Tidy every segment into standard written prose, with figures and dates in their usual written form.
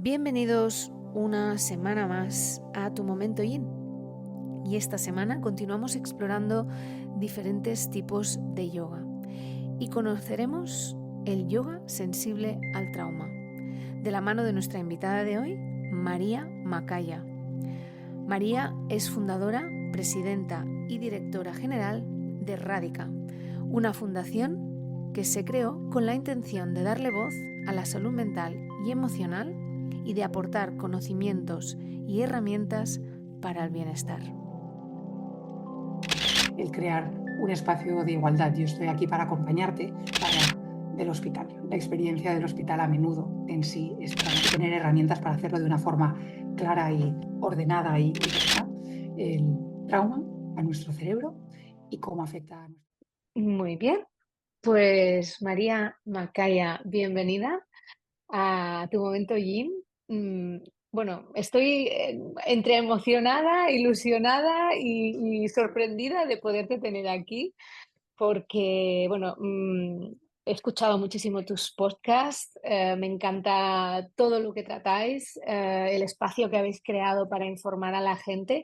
Bienvenidos una semana más a Tu Momento Yin. Y esta semana continuamos explorando diferentes tipos de yoga y conoceremos el yoga sensible al trauma, de la mano de nuestra invitada de hoy, María Macaya. María es fundadora, presidenta y directora general de Radica, una fundación que se creó con la intención de darle voz a la salud mental y emocional y de aportar conocimientos y herramientas para el bienestar. El crear un espacio de igualdad. Yo estoy aquí para acompañarte del hospital. La experiencia del hospital a menudo en sí es para tener herramientas para hacerlo de una forma clara y ordenada y directa. El trauma a nuestro cerebro y cómo afecta a nuestro. Muy bien, pues María Macaya, bienvenida a Tu Momento Yin. Mm, bueno, estoy entre emocionada, ilusionada y sorprendida de poderte tener aquí porque, bueno, he escuchado muchísimo tus podcasts, me encanta todo lo que tratáis, el espacio que habéis creado para informar a la gente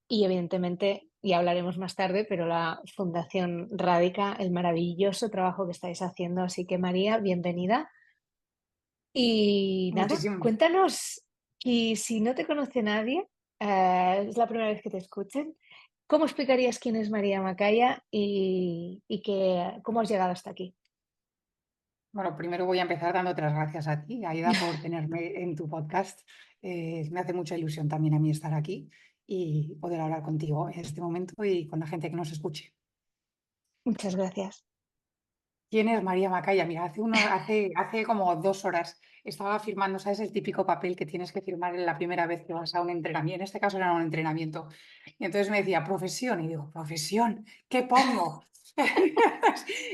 y evidentemente, y hablaremos más tarde, pero la Fundación Radica, el maravilloso trabajo que estáis haciendo. Así que María, bienvenida. Y nada, Muchísimas. cuéntanos, y si no te conoce nadie, es la primera vez que te escuchen, ¿cómo explicarías quién es María Macaya y cómo has llegado hasta aquí? Bueno, primero voy a empezar dándote las gracias a ti, Aida, por tenerme en tu podcast. Me hace mucha ilusión también a mí estar aquí y poder hablar contigo en este momento y con la gente que nos escuche. Muchas gracias. ¿Quién es María Macaya? Mira, hace como 2 horas estaba firmando, ¿sabes? El típico papel que tienes que firmar en la primera vez que vas a un entrenamiento. En este caso era un entrenamiento. Y entonces me decía, profesión. Y digo, ¿profesión? ¿Qué pongo?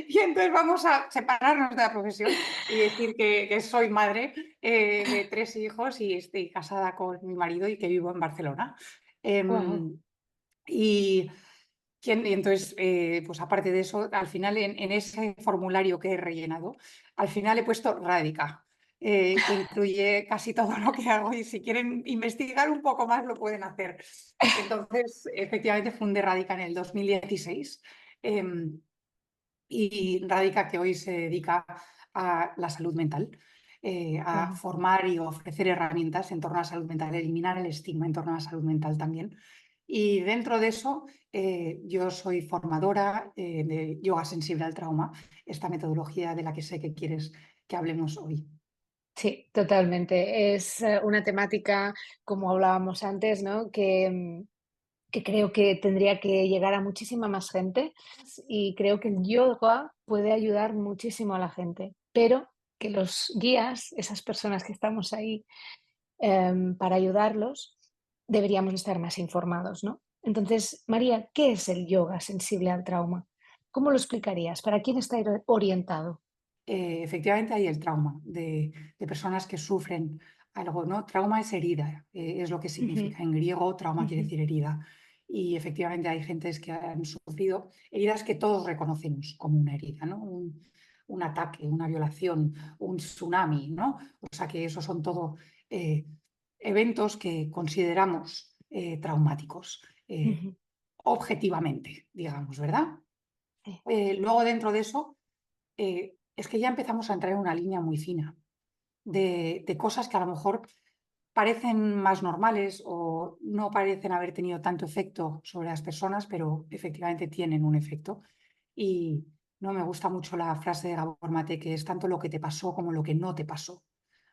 Y entonces vamos a separarnos de la profesión y decir que soy madre de 3 hijos y estoy casada con mi marido y que vivo en Barcelona. Wow. Em, y y entonces, pues aparte de eso, al final en ese formulario que he rellenado, al final he puesto Radica, que incluye casi todo lo que hago y si quieren investigar un poco más lo pueden hacer. Entonces, efectivamente fundé Radica en el 2016 y Radica que hoy se dedica a la salud mental, a Wow. formar y ofrecer herramientas en torno a la salud mental, eliminar el estigma en torno a la salud mental también. Y dentro de eso, yo soy formadora de yoga sensible al trauma, esta metodología de la que sé que quieres que hablemos hoy. Sí, totalmente. Es una temática, como hablábamos antes, ¿no? Que creo que tendría que llegar a muchísima más gente y creo que el yoga puede ayudar muchísimo a la gente, pero que los guías, esas personas que estamos ahí para ayudarlos, deberíamos estar más informados, ¿no? Entonces, María, ¿qué es el yoga sensible al trauma? ¿Cómo lo explicarías? ¿Para quién está orientado? Efectivamente hay el trauma de personas que sufren algo, ¿no? Trauma es herida, es lo que Ujú, significa. En griego, trauma quiere ujú, decir herida. Y efectivamente hay gentes que han sufrido heridas que todos reconocemos como una herida, ¿no? Un ataque, una violación, un tsunami, ¿no? O sea que esos son todo eh, eventos que consideramos traumáticos, ujú. objetivamente, digamos, ¿verdad? Sí, Luego dentro de eso es que ya empezamos a entrar en una línea muy fina de cosas que a lo mejor parecen más normales o no parecen haber tenido tanto efecto sobre las personas, pero efectivamente tienen un efecto. Y no me gusta mucho la frase de Gabor Mate, que es tanto lo que te pasó como lo que no te pasó,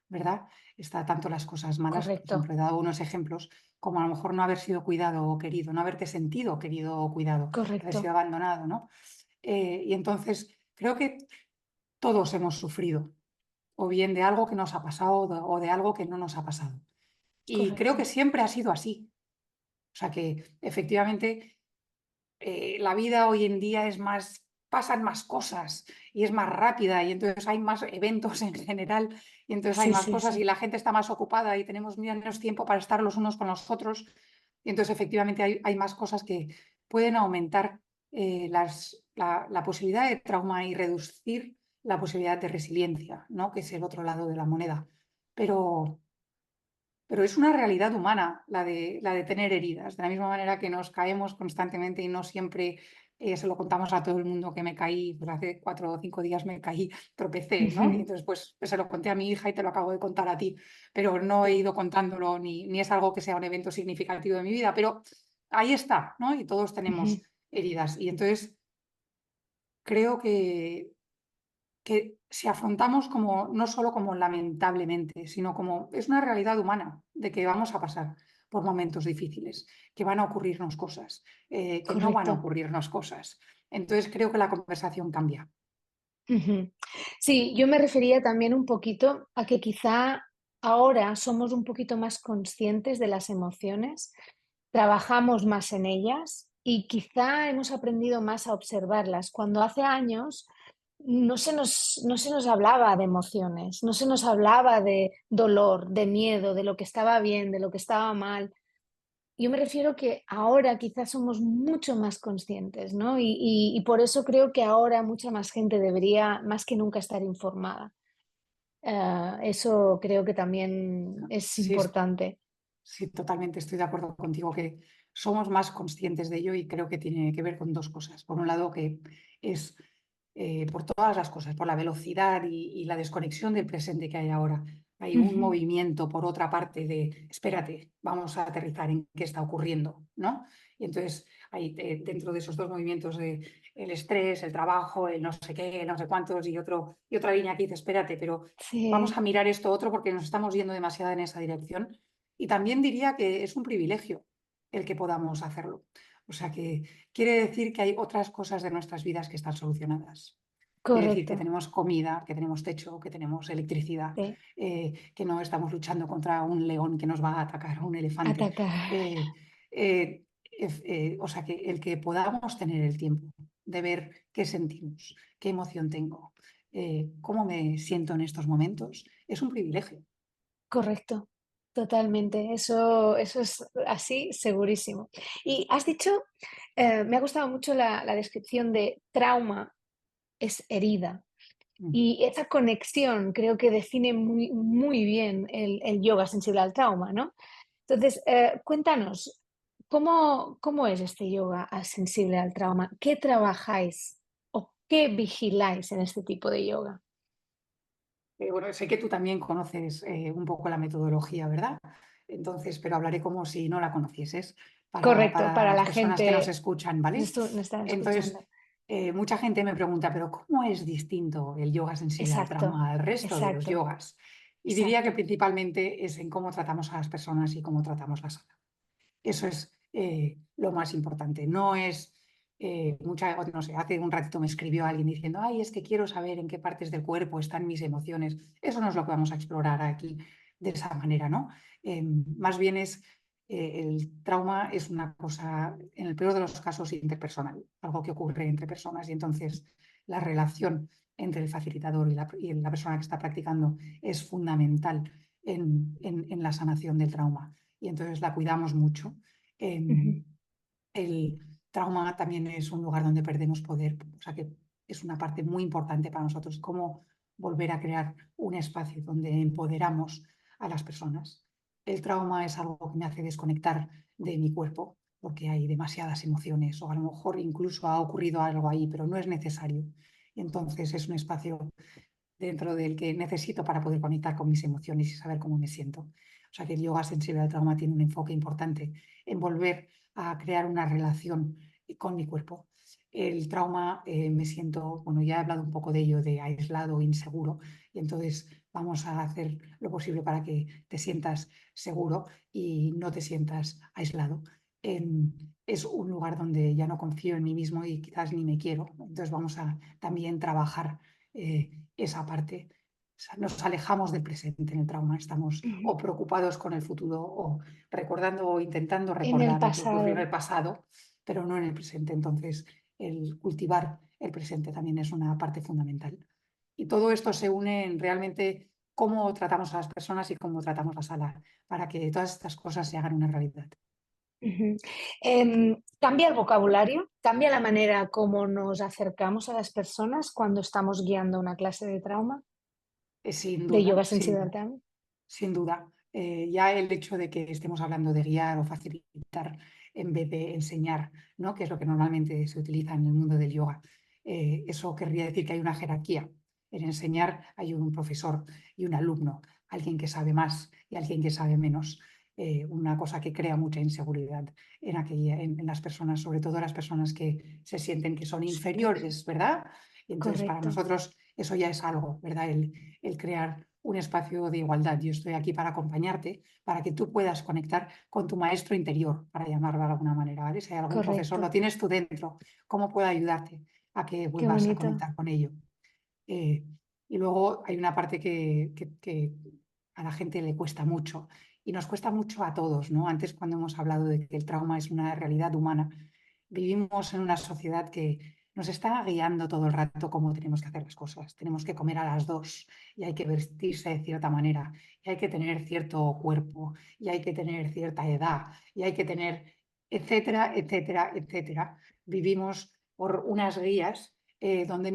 ¿verdad? Está tanto las cosas malas, por ejemplo, correcto, he dado unos ejemplos, como a lo mejor no haber sido cuidado o querido, no haberte sentido querido o cuidado, haber sido correcto, abandonado, ¿no? Y entonces creo que todos hemos sufrido, o bien de algo que nos ha pasado o de algo que no nos ha pasado. Y creo que correcto. siempre ha sido así. O sea que efectivamente la vida hoy en día es más, pasan más cosas y es más rápida y entonces hay más eventos en general y entonces hay Sí, más sí, cosas y sí. la gente está más ocupada y tenemos menos tiempo para estar los unos con los otros. Y entonces efectivamente hay más cosas que pueden aumentar la posibilidad de trauma y reducir la posibilidad de resiliencia, ¿no? Que es el otro lado de la moneda. Pero pero es una realidad humana la de tener heridas, de la misma manera que nos caemos constantemente y no siempre se lo contamos a todo el mundo que me caí, pues hace 4 o 5 días me caí, tropecé, ¿no? Y Ujú, entonces pues se lo conté a mi hija y te lo acabo de contar a ti, pero no he sí, ido contándolo ni es algo que sea un evento significativo de mi vida, pero ahí está, ¿no? Y todos ujú, tenemos heridas. Y entonces creo que si afrontamos como, no solo como lamentablemente, sino como es una realidad humana de que vamos a pasar por momentos difíciles, que van a ocurrirnos cosas, que no van a correcto. ocurrirnos cosas. Entonces creo que la conversación cambia. Ujú. Sí, yo me refería también un poquito a que quizá ahora somos un poquito más conscientes de las emociones, trabajamos más en ellas y quizá hemos aprendido más a observarlas. Cuando hace años no se nos hablaba de emociones, no se nos hablaba de dolor, de miedo, de lo que estaba bien, de lo que estaba mal. Yo me refiero que ahora quizás somos mucho más conscientes, ¿no? Y por eso creo que ahora mucha más gente debería, más que nunca, estar informada. Eso creo que también es Sí, importante. sí, totalmente estoy de acuerdo contigo que somos más conscientes de ello y creo que tiene que ver con dos cosas. Por un lado, que es por todas las cosas, por la velocidad y la desconexión del presente que hay ahora. Hay un Ujú. movimiento, por otra parte, de espérate, vamos a aterrizar en qué está ocurriendo, ¿no? Y entonces, hay, dentro de esos dos movimientos de el estrés, el trabajo, el no sé qué, no sé cuántos, y otra línea que dice espérate, pero vamos Sí, a mirar esto otro porque nos estamos yendo demasiado en esa dirección. Y también diría que es un privilegio el que podamos hacerlo. O sea que quiere decir que hay otras cosas de nuestras vidas que están solucionadas. Quiere decir que correcto. tenemos comida, que tenemos techo, que tenemos electricidad, Sí, que no estamos luchando contra un león que nos va a atacar, un elefante. atacar. Eh, o sea que el que podamos tener el tiempo de ver qué sentimos, qué emoción tengo, cómo me siento en estos momentos, es un privilegio. Correcto, totalmente. Eso es así, segurísimo. Y has dicho, me ha gustado mucho la descripción de trauma es herida. Mm. Y esa conexión creo que define muy, muy bien el yoga sensible al trauma, ¿no? Entonces, cuéntanos, ¿cómo es este yoga sensible al trauma? ¿Qué trabajáis o qué vigiláis en este tipo de yoga? Bueno, sé que tú también conoces un poco la metodología, ¿verdad? Entonces, pero hablaré como si no la conocieses Correcto, para para las la personas que nos gente escuchan, que ¿vale? nos están Entonces, escuchando. mucha gente me pregunta, pero ¿cómo es distinto el yoga sensible al Exacto, trauma al resto de los exacto, yogas? Y diría que exacto. principalmente es en cómo tratamos a las personas y cómo tratamos la salud. Eso es lo más importante. No es no sé, hace un ratito me escribió alguien diciendo, ay, es que quiero saber en qué partes del cuerpo están mis emociones. Eso no es lo que vamos a explorar aquí de esa manera, ¿no? Más bien es el trauma es una cosa, en el peor de los casos, interpersonal, algo que ocurre entre personas y entonces la relación entre el facilitador y la persona que está practicando es fundamental en la sanación del trauma y entonces la cuidamos mucho. Ujú, El trauma también es un lugar donde perdemos poder, o sea que es una parte muy importante para nosotros, cómo volver a crear un espacio donde empoderamos a las personas. El trauma es algo que me hace desconectar de mi cuerpo porque hay demasiadas emociones o a lo mejor incluso ha ocurrido algo ahí, pero no es necesario. Entonces es un espacio dentro del que necesito para poder conectar con mis emociones y saber cómo me siento. O sea que el yoga sensible al trauma tiene un enfoque importante en volver a crear una relación con mi cuerpo. El trauma me siento, bueno, ya he hablado un poco de ello, de aislado, inseguro, y entonces vamos a hacer lo posible para que te sientas seguro y no te sientas aislado. Es un lugar donde ya no confío en mí mismo y quizás ni me quiero. Entonces vamos a también trabajar esa parte. O sea, nos alejamos del presente en el trauma, estamos ujú. o preocupados con el futuro o recordando o intentando En el recordar lo que ocurrió en pasado. el pasado, pero no en el presente. Entonces, el cultivar el presente también es una parte fundamental. Y todo esto se une en realmente cómo tratamos a las personas y cómo tratamos la sala, para que todas estas cosas se hagan una realidad. Ujú. ¿Cambia el vocabulario? ¿Cambia la manera como nos acercamos a las personas cuando estamos guiando una clase de trauma, Sin de duda, yoga sensible al trauma? sin duda. Ya el hecho de que estemos hablando de guiar o facilitar en vez de enseñar, ¿no? Que es lo que normalmente se utiliza en el mundo del yoga, eso querría decir que hay una jerarquía. En enseñar hay un profesor y un alumno, alguien que sabe más y alguien que sabe menos. Una cosa que crea mucha inseguridad en las personas, sobre todo las personas que se sienten que son inferiores, ¿verdad? Y entonces para Correcto, nosotros eso ya es algo, ¿verdad? El crear un espacio de igualdad. Yo estoy aquí para acompañarte, para que tú puedas conectar con tu maestro interior, para llamarlo de alguna manera, ¿vale? Si hay algún profesor, lo correcto. tienes tú dentro. ¿Cómo puedo ayudarte a que Qué vuelvas a bonito. conectar con ello? Eh, y luego hay una parte que a la gente le cuesta mucho y nos cuesta mucho a todos, ¿no? Antes, cuando hemos hablado de que el trauma es una realidad humana, vivimos en una sociedad que nos está guiando todo el rato cómo tenemos que hacer las cosas. Tenemos que comer a las 2 y hay que vestirse de cierta manera y hay que tener cierto cuerpo y hay que tener cierta edad y hay que tener, etcétera, etcétera, etcétera. Vivimos por unas guías donde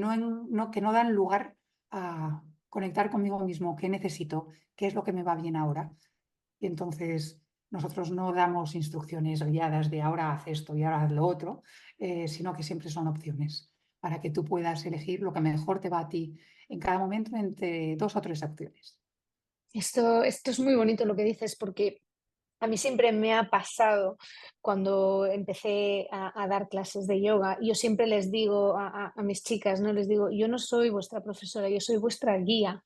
que no dan lugar a conectar conmigo mismo, qué necesito, qué es lo que me va bien ahora. Y entonces nosotros no damos instrucciones guiadas de ahora haz esto y ahora haz lo otro, sino que siempre son opciones para que tú puedas elegir lo que mejor te va a ti en cada momento entre dos o tres opciones. Esto es muy bonito lo que dices, porque a mí siempre me ha pasado cuando empecé a dar clases de yoga. Yo siempre les digo a mis chicas, ¿no? Les digo, yo no soy vuestra profesora, yo soy vuestra guía.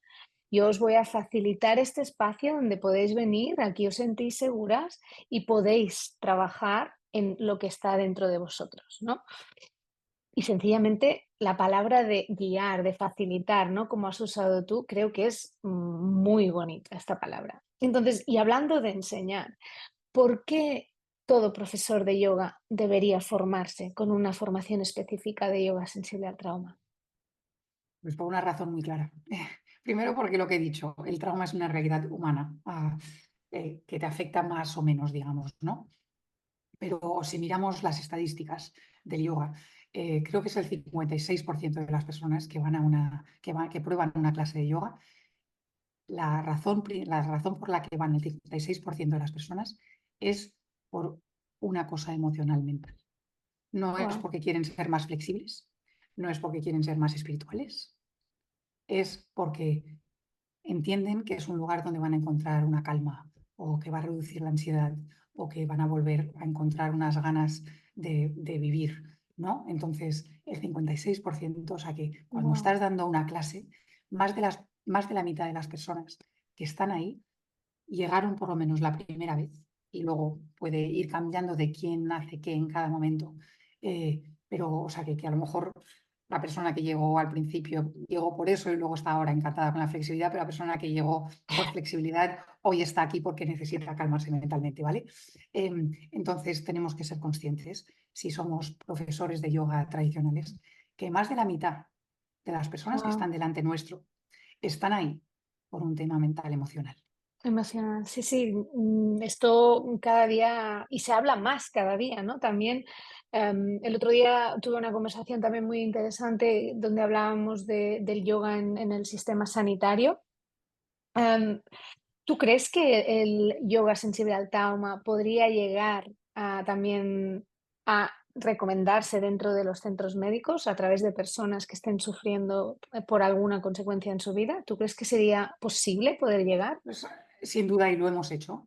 Yo os voy a facilitar este espacio donde podéis venir, aquí os sentís seguras y podéis trabajar en lo que está dentro de vosotros, ¿no? Y sencillamente la palabra de guiar, de facilitar, ¿no? Como has usado tú, creo que es muy bonita esta palabra. Entonces, y hablando de enseñar, ¿por qué todo profesor de yoga debería formarse con una formación específica de yoga sensible al trauma? Pues por una razón muy clara. Primero porque lo que he dicho, el trauma es una realidad humana que te afecta más o menos, digamos, ¿no? Pero si miramos las estadísticas del yoga, creo que es el 56% de las personas que van a que prueban una clase de yoga. La razón por la que van el 56% de las personas es por una cosa emocional mental. No es Wow, porque quieren ser más flexibles, no es porque quieren ser más espirituales, es porque entienden que es un lugar donde van a encontrar una calma o que va a reducir la ansiedad o que van a volver a encontrar unas ganas de vivir, ¿no? Entonces, el 56%, o sea que cuando wow, estás dando una clase, más de la mitad de las personas que están ahí llegaron por lo menos la primera vez y luego puede ir cambiando de quién hace qué en cada momento. Pero, o sea, que a lo mejor la persona que llegó al principio llegó por eso y luego está ahora encantada con la flexibilidad, pero la persona que llegó por flexibilidad hoy está aquí porque necesita calmarse mentalmente, ¿vale? Entonces tenemos que ser conscientes, si somos profesores de yoga tradicionales, que más de la mitad de las personas que wow. están delante nuestro están ahí por un tema mental emocional. Emocional. Sí, sí, esto cada día, y se habla más cada día, ¿no? También el otro día tuve una conversación también muy interesante donde hablábamos del yoga en el sistema sanitario. Em, ¿Tú crees que el yoga sensible al trauma podría llegar a también a recomendarse dentro de los centros médicos a través de personas que estén sufriendo por alguna consecuencia en su vida? ¿Tú crees que sería posible poder llegar? Pues, sin duda, y lo hemos hecho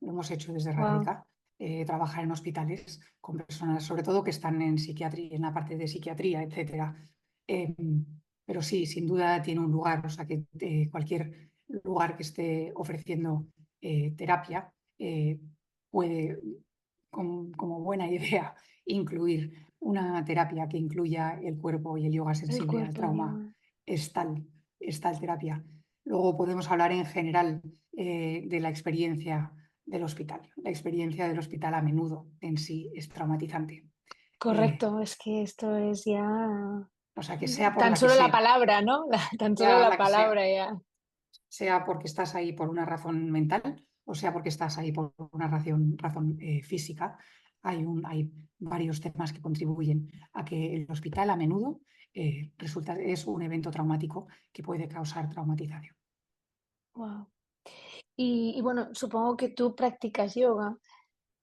desde Wow, Ratioca, trabajar en hospitales con personas, sobre todo que están en psiquiatría, en la parte de psiquiatría, etcétera. Eh, pero sí, sin duda tiene un lugar, o sea que cualquier lugar que esté ofreciendo terapia puede, como buena idea, incluir una terapia que incluya el cuerpo y el yoga el sensible al cuerpo del trauma. yoga. Es tal, es tal terapia. Luego podemos hablar en general de la experiencia del hospital. La experiencia del hospital a menudo en sí es traumatizante. Eh, Correcto, es que esto es ya o sea, que sea por tan la que solo la sea, palabra, ¿no? Tan solo sea la la que sea, palabra ya. sea porque estás ahí por una razón mental o sea porque estás ahí por una razón física, hay varios temas que contribuyen a que el hospital a menudo es un evento traumático que puede causar traumatización. Wow. Y bueno, supongo que tú practicas yoga.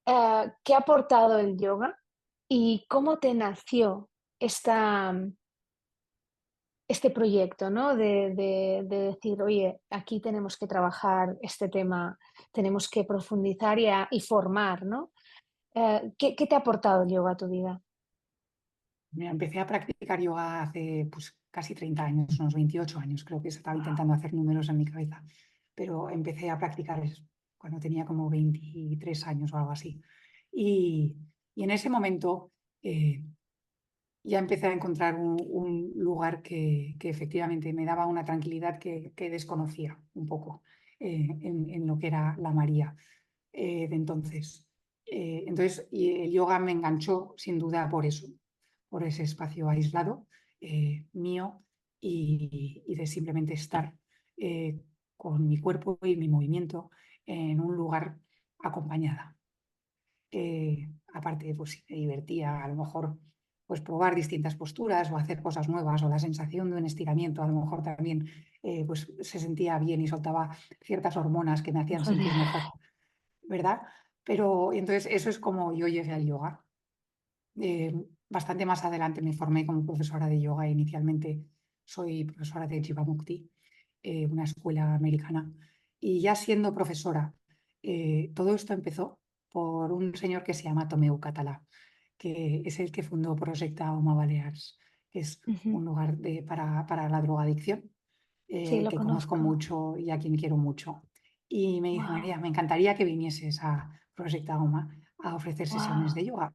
¿Qué ha aportado el yoga y cómo te nació esta, este proyecto, ¿no? De decir, oye, aquí tenemos que trabajar este tema, tenemos que profundizar y formar, ¿no? ¿Qué te ha aportado el yoga a tu vida? Mira, empecé a practicar yoga hace pues, casi 30 años, unos 28 años, creo que estaba Wow. intentando hacer números en mi cabeza, pero empecé a practicar cuando tenía como 23 años o algo así. Y, y en ese momento ya empecé a encontrar un lugar que efectivamente me daba una tranquilidad que desconocía un poco en lo que era la María de entonces. Entonces, y el yoga me enganchó sin duda por eso, por ese espacio aislado mío y de simplemente estar con mi cuerpo y mi movimiento en un lugar acompañada. Aparte, pues me divertía a lo mejor pues probar distintas posturas o hacer cosas nuevas o la sensación de un estiramiento a lo mejor también pues se sentía bien y soltaba ciertas hormonas que me hacían sentir mejor, ¿verdad? Pero entonces eso es como yo llegué al yoga. Eh, Bastante más adelante me formé como profesora de yoga. Inicialmente soy profesora de Jivamukti, una escuela americana. Y ya siendo profesora, todo esto empezó por un señor que se llama Tomeu Català, que es el que fundó Projecta Home Balears, que es Ujú. un lugar para la drogadicción, Sí, lo que conozco conozco. mucho y a quien quiero mucho. Y me dice, Wow, María, me encantaría que vinieses a Projecta Home a ofrecer sesiones wow. de yoga.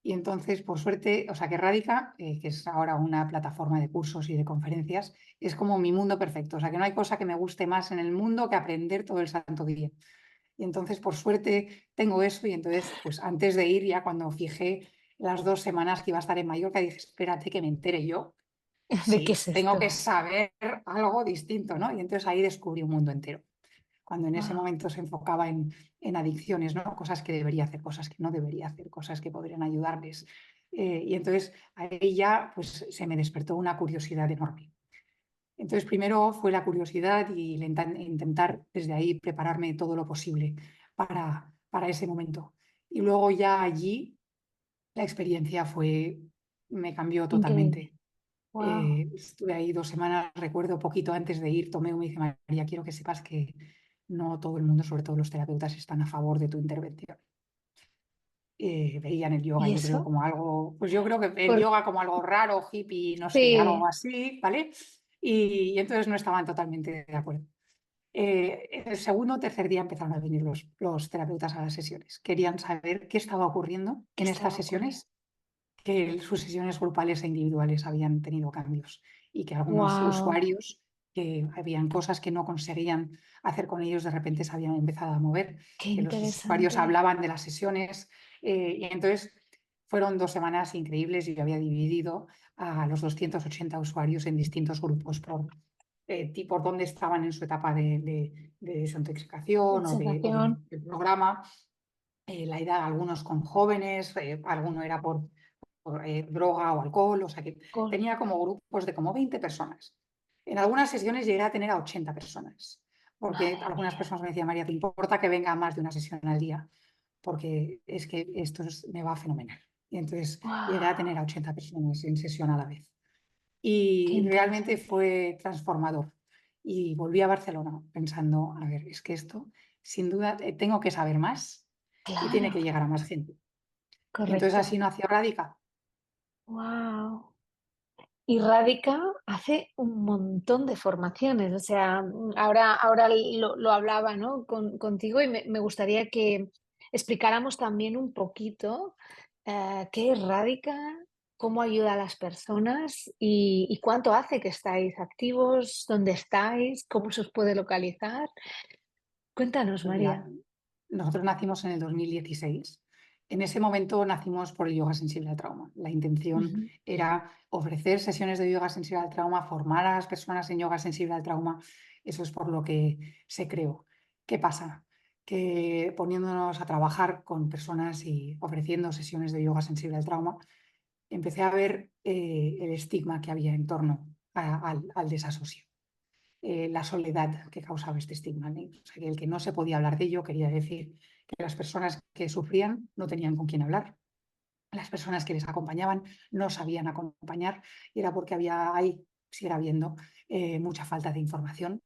Y entonces, por suerte, o sea, que Radica, que es ahora una plataforma de cursos y de conferencias, es como mi mundo perfecto. O sea, que no hay cosa que me guste más en el mundo que aprender todo el santo día. Y entonces, por suerte, tengo eso. Y entonces, pues antes de ir, ya cuando fijé las 2 semanas que iba a estar en Mallorca, dije, espérate que me entere yo. ¿De qué Sí, es tengo esto? que saber algo distinto, ¿no? Y entonces ahí descubrí un mundo entero cuando en ese Wow. momento se enfocaba en adicciones, ¿no? Cosas que debería hacer, cosas que no debería hacer, cosas que podrían ayudarles. Y entonces ahí ya pues, se me despertó una curiosidad enorme. Entonces primero fue la curiosidad y intentar desde ahí prepararme todo lo posible para ese momento. Y luego ya allí la experiencia me cambió Increíble. totalmente. Wow. Estuve ahí 2 semanas, recuerdo poquito antes de ir, tomé y me dice, María, quiero que sepas que no todo el mundo, sobre todo los terapeutas, están a favor de tu intervención. Veían el yoga, ¿Y yo creo, eso? como algo, pues yo creo que el Por... yoga como algo raro, hippie, no sé, algo Sí, así, ¿vale? Y entonces no estaban totalmente de acuerdo. El segundo o tercer día empezaron a venir los terapeutas a las sesiones. Querían saber qué estaba ocurriendo ¿qué en estas estaba ocurriendo? sesiones, que sus sesiones grupales e individuales habían tenido cambios y que algunos Wow, usuarios que habían cosas que no conseguían hacer con ellos, de repente se habían empezado a mover, qué que los usuarios interesante. hablaban de las sesiones y entonces fueron 2 semanas increíbles y yo había dividido a los 280 usuarios en distintos grupos por dónde estaban en su etapa de desintoxicación o Sensación. del programa, la edad, algunos con jóvenes, alguno era por droga o alcohol, o sea que Col. tenía como grupos de como 20 personas. En algunas sesiones llegué a tener a 80 personas, porque Madre algunas mía. personas me decían, María, ¿te importa que venga más de una sesión al día? Porque es que me va fenomenal. Y entonces llegué a tener Wow, a 80 personas en sesión a la vez. qué Y realmente interesante. fue transformador. Y volví a Barcelona pensando, a ver, es que esto, sin duda, tengo que saber más y tiene Claro, que llegar a más gente. Y entonces correcto. así nació Radica. Wow. Y Radica hace un montón de formaciones, o sea, ahora lo hablaba, ¿no? Contigo y me gustaría que explicáramos también un poquito qué es Radica, cómo ayuda a las personas y cuánto hace que estáis activos, dónde estáis, cómo se os puede localizar. Cuéntanos, Pues María. mira, nosotros nacimos en el 2016. En ese momento nacimos por el yoga sensible al trauma. La intención Ujú. era ofrecer sesiones de yoga sensible al trauma, formar a las personas en yoga sensible al trauma. Eso es por lo que se creó. ¿Qué pasa? Que poniéndonos a trabajar con personas y ofreciendo sesiones de yoga sensible al trauma, empecé a ver el estigma que había en torno al desasosiego. la soledad que causaba este estigma, ¿no? O sea, que el que no se podía hablar de ello quería decir que las personas que sufrían no tenían con quién hablar. Las personas que les acompañaban no sabían acompañar y era porque había ahí, sigue habiendo, mucha falta de información.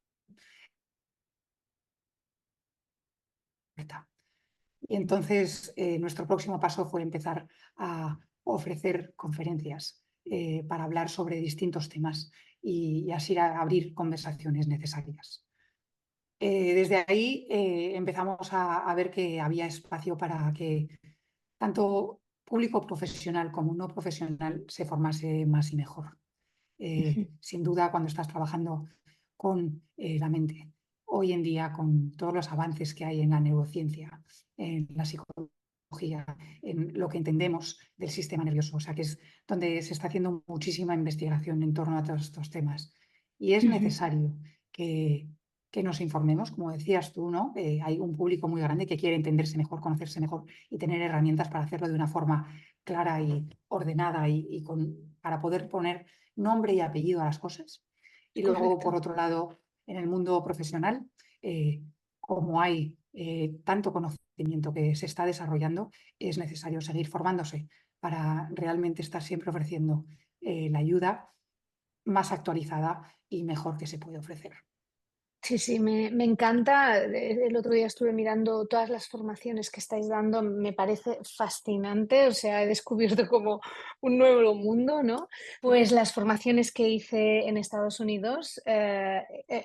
Y entonces nuestro próximo paso fue empezar a ofrecer conferencias para hablar sobre distintos temas y así abrir conversaciones necesarias. Desde ahí empezamos a ver que había espacio para que tanto público profesional como no profesional se formase más y mejor. Sin duda, cuando estás trabajando con la mente, hoy en día, con todos los avances que hay en la neurociencia, en la psicología, en lo que entendemos del sistema nervioso, o sea, que es donde se está haciendo muchísima investigación en torno a todos estos temas. Y es necesario que, que nos informemos, como decías tú, ¿no? Hay un público muy grande que quiere entenderse mejor, conocerse mejor y tener herramientas para hacerlo de una forma clara y ordenada para poder poner nombre y apellido a las cosas. Y luego, por Correcto. otro lado, en el mundo profesional, como hay tanto conocimiento que se está desarrollando, es necesario seguir formándose para realmente estar siempre ofreciendo la ayuda más actualizada y mejor que se puede ofrecer. Sí, sí, me encanta. El otro día estuve mirando todas las formaciones que estáis dando, me parece fascinante, o sea, he descubierto como un nuevo mundo, ¿no? Pues las formaciones que hice en Estados Unidos,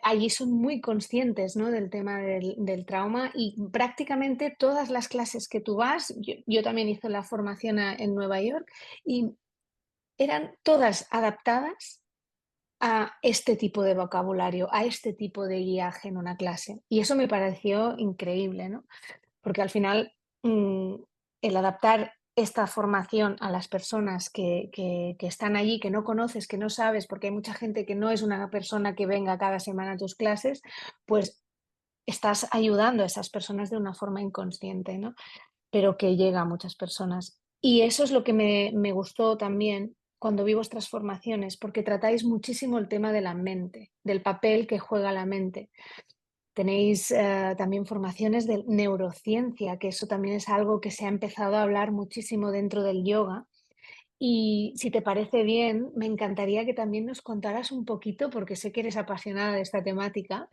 allí son muy conscientes, ¿no? Del tema del trauma y prácticamente todas las clases que tú vas, yo también hice la formación en Nueva York y eran todas adaptadas a este tipo de vocabulario, a este tipo de guiaje en una clase. Y eso me pareció increíble, ¿no? Porque al final, el adaptar esta formación a las personas que están allí, que no conoces, que no sabes, porque hay mucha gente que no es una persona que venga cada semana a tus clases, pues estás ayudando a esas personas de una forma inconsciente, ¿no? Pero que llega a muchas personas. Y eso es lo que me gustó también cuando vi vuestras formaciones, porque tratáis muchísimo el tema de la mente, del papel que juega la mente. Tenéis también formaciones de neurociencia, que eso también es algo que se ha empezado a hablar muchísimo dentro del yoga. Y si te parece bien, me encantaría que también nos contaras un poquito, porque sé que eres apasionada de esta temática,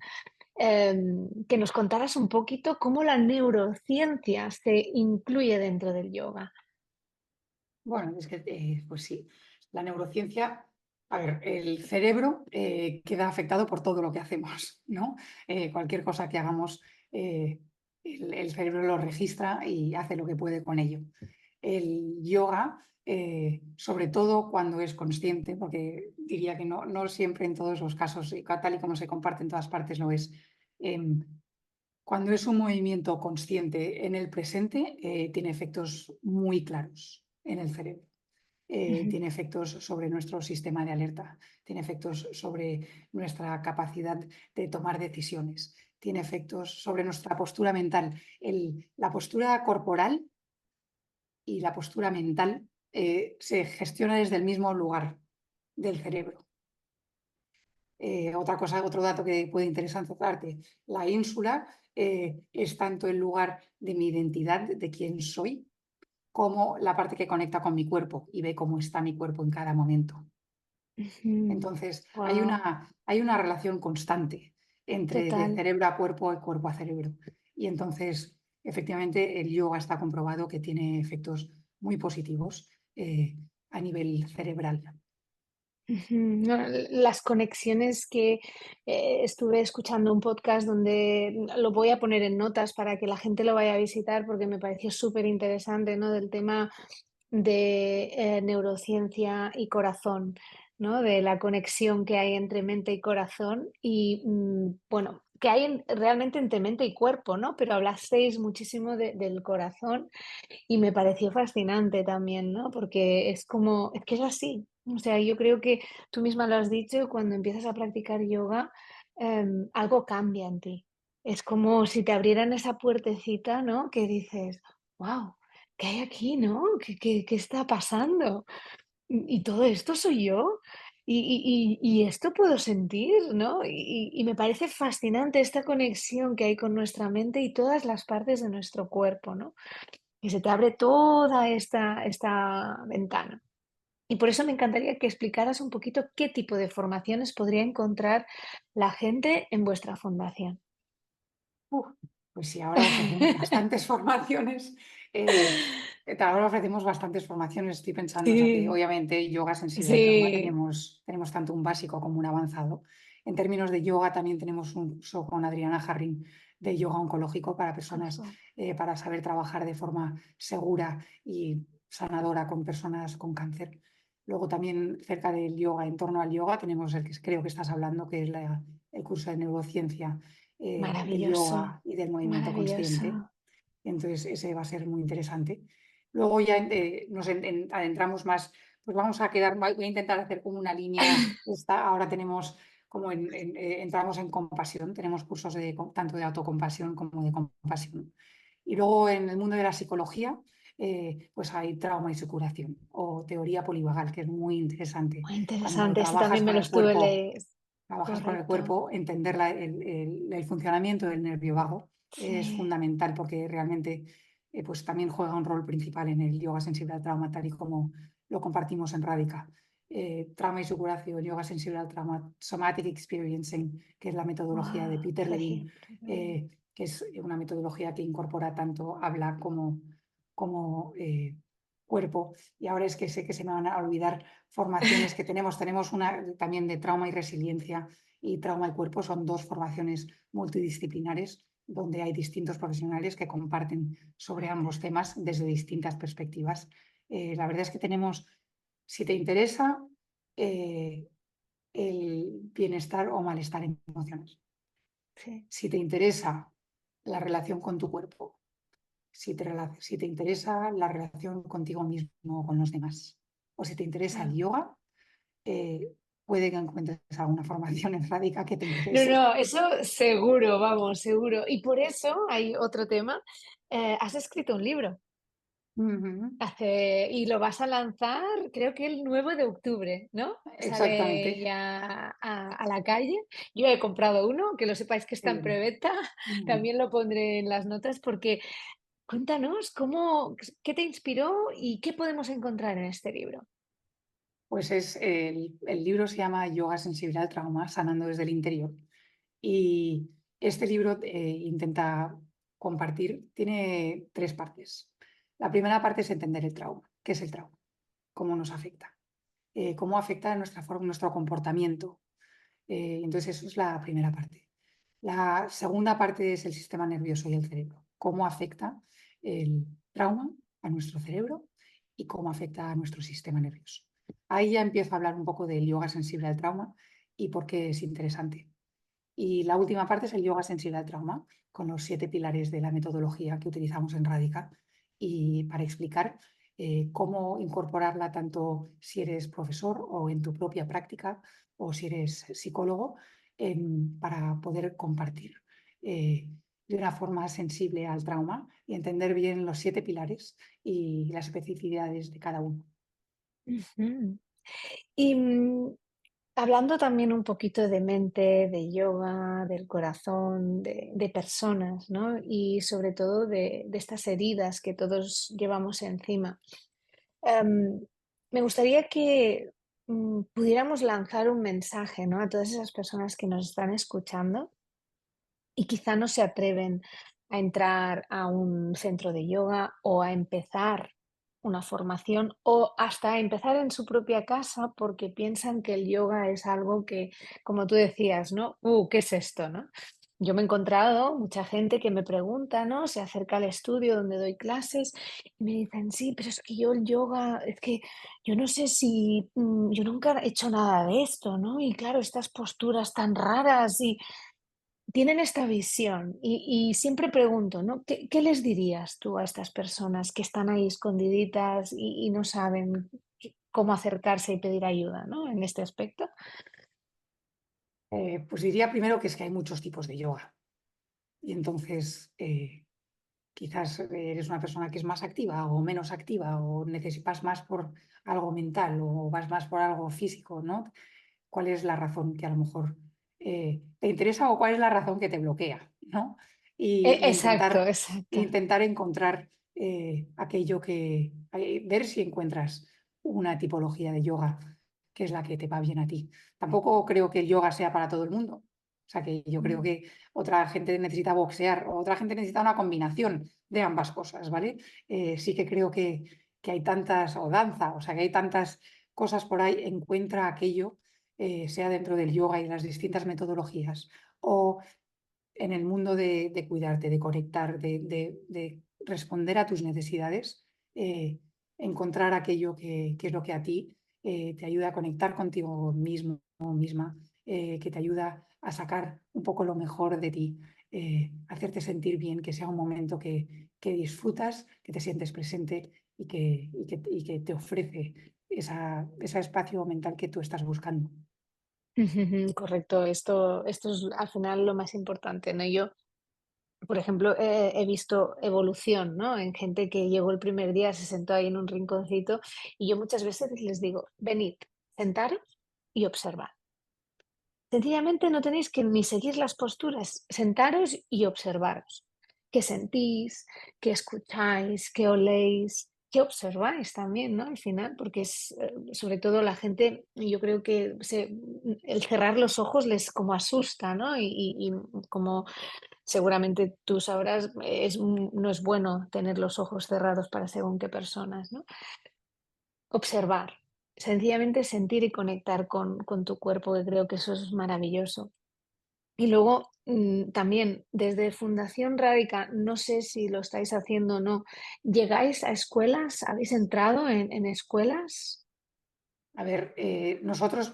que nos contaras un poquito cómo la neurociencia se incluye dentro del yoga. Bueno, es que, pues sí, la neurociencia, a ver, el cerebro queda afectado por todo lo que hacemos, ¿no? Cualquier cosa que hagamos, el cerebro lo registra y hace lo que puede con ello. El yoga, sobre todo cuando es consciente, porque diría que no siempre en todos los casos, y tal y como se comparte en todas partes, lo es. em, Cuando es un movimiento consciente en el presente, tiene efectos muy claros en el cerebro. Ujú, Tiene efectos sobre nuestro sistema de alerta, tiene efectos sobre nuestra capacidad de tomar decisiones, tiene efectos sobre nuestra postura mental. La postura corporal y la postura mental se gestiona desde el mismo lugar del cerebro. Otra cosa, otro dato que puede interesante tratarte, la ínsula es tanto el lugar de mi identidad, de quién soy, como la parte que conecta con mi cuerpo y ve cómo está mi cuerpo en cada momento. ujú. Entonces, Guau, hay una relación constante entre de total. cerebro a cuerpo y cuerpo a cerebro. Y entonces, efectivamente, el yoga está comprobado que tiene efectos muy positivos a nivel cerebral. Ujú. No, las conexiones que estuve escuchando un podcast donde lo voy a poner en notas para que la gente lo vaya a visitar porque me pareció súper interesante, ¿no? Del tema de neurociencia y corazón, ¿no? De la conexión que hay entre mente y corazón y, bueno, que hay realmente entre mente y cuerpo, ¿no? Pero hablasteis muchísimo del corazón y me pareció fascinante también, ¿no? Porque es como, es que es así. O sea, yo creo que tú misma lo has dicho, cuando empiezas a practicar yoga, algo cambia en ti. Es como si te abrieran esa puertecita, ¿no? Que dices, wow, ¿qué hay aquí, no? ¿Qué está pasando? ¿Y todo esto soy yo? y esto puedo sentir, ¿no? Y me parece fascinante esta conexión que hay con nuestra mente y todas las partes de nuestro cuerpo, ¿no? Y se te abre toda esta ventana. Y por eso me encantaría que explicaras un poquito qué tipo de formaciones podría encontrar la gente en vuestra fundación. Uf, pues sí, ahora ofrecemos bastantes formaciones. Ahora ofrecemos bastantes formaciones. Estoy pensando, o sea, que Sí, obviamente yoga sensible al trauma sí, tenemos tanto un básico como un avanzado. En términos de yoga también tenemos un curso con Adriana Jarrín de yoga oncológico para personas, justo. para saber trabajar de forma segura y sanadora con personas con cáncer. Luego también cerca del yoga, en torno al yoga, tenemos el que creo que estás hablando, que es el curso de neurociencia del Maravilloso, yoga y del movimiento maravilloso. consciente. Entonces, ese va a ser muy interesante. Luego ya nos adentramos más, pues vamos a quedar, voy a intentar hacer como una línea. Ahora tenemos como entramos en compasión, tenemos cursos tanto de autocompasión como de compasión. Y luego en el mundo de la psicología, pues hay trauma y su curación o teoría polivagal, que es muy interesante. Muy Cuando interesante, ese trabajas también me con lo el estuve cuerpo leyendo. trabajas con el Correcto. cuerpo, entender el funcionamiento del nervio vago es Sí. fundamental porque realmente pues también juega un rol principal en el yoga sensible al trauma, tal y como lo compartimos en Radica. Trauma y su curación, yoga sensible al trauma, somatic experiencing, que es la metodología de Guau, Peter Levine, registro. que es una metodología que incorpora tanto habla como cuerpo. Y ahora es que sé que se me van a olvidar formaciones que tenemos. Tenemos una también de trauma y resiliencia y trauma y cuerpo. Son dos formaciones multidisciplinares donde hay distintos profesionales que comparten sobre ambos temas desde distintas perspectivas. La verdad es que tenemos, si te interesa, eh, el bienestar o malestar emocional. Sí. Si te interesa la relación con tu cuerpo, si te interesa la relación contigo mismo o con los demás, o si te interesa el Claro. yoga, puede que encuentres alguna formación en Radica que te No, interese. no, eso seguro, vamos, seguro. Y por eso hay otro tema. Has escrito un libro Ujú. y lo vas a lanzar, creo que el 9 de octubre, ¿no? Exactamente. Sale ya a la calle. Yo he comprado uno, que lo sepáis que está en Sí. preventa. Ujú. También lo pondré en las notas porque cuéntanos qué te inspiró y qué podemos encontrar en este libro. Pues el libro se llama Yoga sensible al trauma, sanando desde el interior. Y este libro intenta compartir, tiene tres partes. La primera parte es entender el trauma. ¿Qué es el trauma? ¿Cómo nos afecta? ¿Cómo afecta nuestra forma, nuestro comportamiento? Entonces, eso es la primera parte. La segunda parte es el sistema nervioso y el cerebro. ¿Cómo afecta el trauma a nuestro cerebro y cómo afecta a nuestro sistema nervioso? Ahí ya empiezo a hablar un poco del yoga sensible al trauma y por qué es interesante. Y la última parte es el yoga sensible al trauma, con los 7 pilares de la metodología que utilizamos en Radica y para explicar cómo incorporarla tanto si eres profesor o en tu propia práctica o si eres psicólogo para poder compartir de una forma sensible al trauma y entender bien los 7 pilares y las especificidades de cada uno. Ujú. Y hablando también un poquito de mente, de yoga, del corazón, de personas, ¿no? Y sobre todo de estas heridas que todos llevamos encima. Em, Me gustaría que pudiéramos lanzar un mensaje, ¿no? A todas esas personas que nos están escuchando y quizá no se atreven a entrar a un centro de yoga o a empezar una formación o hasta a empezar en su propia casa porque piensan que el yoga es algo que, como tú decías, ¿no? ¿Qué es esto, no? Yo me he encontrado mucha gente que me pregunta, ¿no? Se acerca al estudio donde doy clases y me dicen, sí, pero es que yo el yoga, es que yo no sé si, yo nunca he hecho nada de esto, ¿no? Y claro, estas posturas tan raras y tienen esta visión y siempre pregunto, ¿no? ¿Qué les dirías tú a estas personas que están ahí escondiditas y no saben cómo acercarse y pedir ayuda, ¿no? En este aspecto. Pues diría primero que es que hay muchos tipos de yoga y entonces quizás eres una persona que es más activa o menos activa o necesitas más por algo mental o vas más por algo físico, ¿no? cuál es la razón que a lo mejor te interesa o cuál es la razón que te bloquea, ¿no? Y Exacto, exacto. intentar encontrar aquello ver si encuentras una tipología de yoga que es la que te va bien a ti. Tampoco creo que el yoga sea para todo el mundo. O sea que yo creo Mm. que otra gente necesita boxear o otra gente necesita una combinación de ambas cosas, ¿vale? Sí que creo que hay tantas, o danza, o sea que hay tantas cosas por ahí, encuentra aquello, sea dentro del yoga y de las distintas metodologías, o en el mundo de cuidarte, de conectar, de responder a tus necesidades, encontrar aquello que es lo que a ti te ayuda a conectar contigo mismo o misma, que te ayuda a sacar un poco lo mejor de ti, hacerte sentir bien, que sea un momento que disfrutas, que te sientes presente y que te ofrece ese espacio mental que tú estás buscando. Correcto, esto es al final lo más importante, ¿no? Yo, por ejemplo, he visto evolución, ¿no? En gente que llegó el primer día, se sentó ahí en un rinconcito y yo muchas veces les digo, venid, sentaros y observad. Sencillamente no tenéis que ni seguir las posturas, sentaros y observaros. ¿Qué sentís? ¿Qué escucháis? ¿Qué oléis? ¿Qué observáis también, no? Al final, porque es, sobre todo la gente, yo creo que el cerrar los ojos les como asusta, ¿no? Y como seguramente tú sabrás, no es bueno tener los ojos cerrados para según qué personas, ¿no? Observar, sencillamente sentir y conectar con tu cuerpo, que creo que eso es maravilloso. Y luego, también desde Fundación Rádica, no sé si lo estáis haciendo o no, ¿llegáis a escuelas? ¿Habéis entrado en escuelas? A ver, nosotros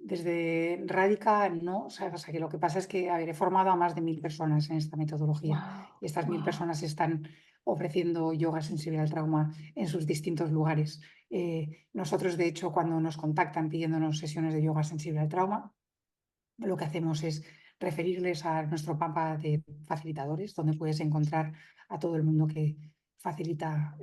desde Radica no, o sea, que lo que pasa es que, a ver, he formado a más de 1.000 personas en esta metodología Wow, y estas mil wow, personas están ofreciendo yoga sensible al trauma en sus distintos lugares. Nosotros, de hecho, cuando nos contactan pidiéndonos sesiones de yoga sensible al trauma, lo que hacemos es referirles a nuestro mapa de facilitadores, donde puedes encontrar a todo el mundo que facilita